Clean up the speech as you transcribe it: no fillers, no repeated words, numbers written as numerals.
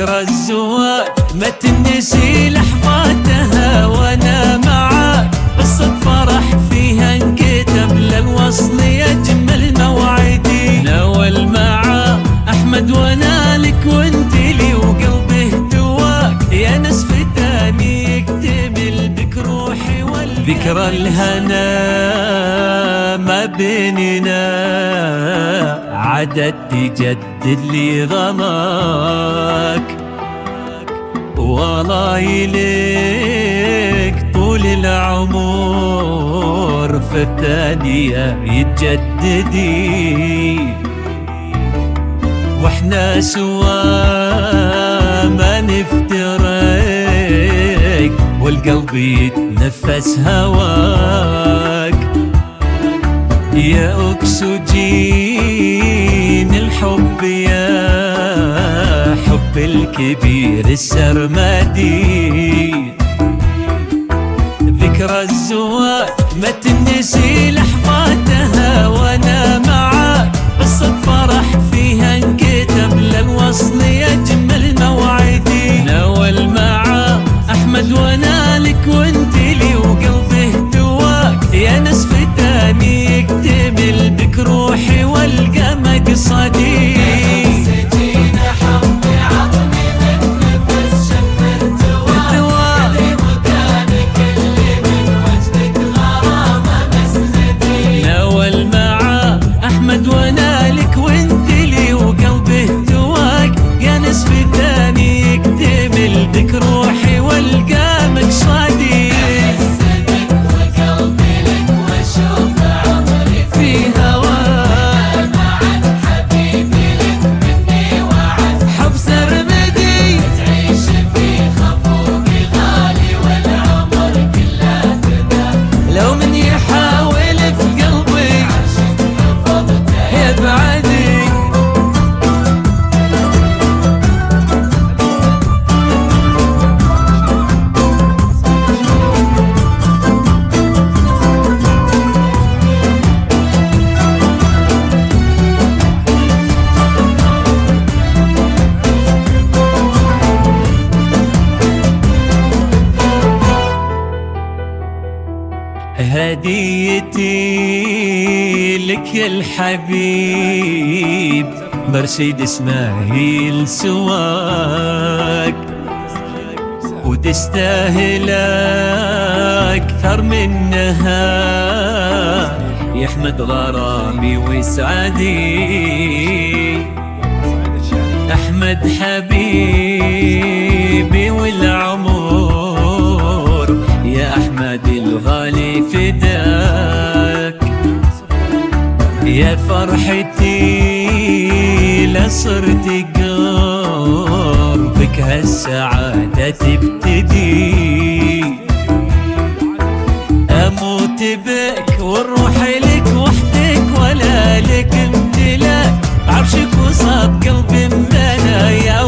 ذكرى الزواج ما تنسي لحظاتها وانا معاك، قصة فرح فيها انكتب للوصل يجمل موعدي. ناول معاه احمد وانا لك وانت لي وقلبه دواك، يا نصف تاني يكتمل بك روحي ذكرى الهنا ما بيننا عادت تجدد لي غلاك، والله يليك طول العمر في الثانية يتجددي، واحنا سوا ما نفترق والقلب يتنفس هواك، يا أكسجين الحب يا حب الكبير السرمدي. ذكرى الزواج ما تنسي لحظاتها وانا معاك، قصة فرح فيها انكتب للوصل يجمل موعدي. ناول معاه احمد وانا لك وانت لي وقلبه دواك، يا نصف تاني يكتمل بك روحي والقى مقصدي. ناول معاه احمد وانا لك وانت لي وقلبه دواك، يا نصف تاني يكتمل بك روحي والقى مقصدي. هديتي لك يا الحبيب مرسيدس ماهي سواك، وتستاهل أكثر منها يا أحمد غرامي وسعدي. أحمد حبيبي والعمر يا أحمد الغالي فداك، يا فرحتي لصرت قربك هالسعادة تبتدي. أموت بك والروح لك وحدك ولا لك امتلاك، عرشك وسط قلبي مبنى يا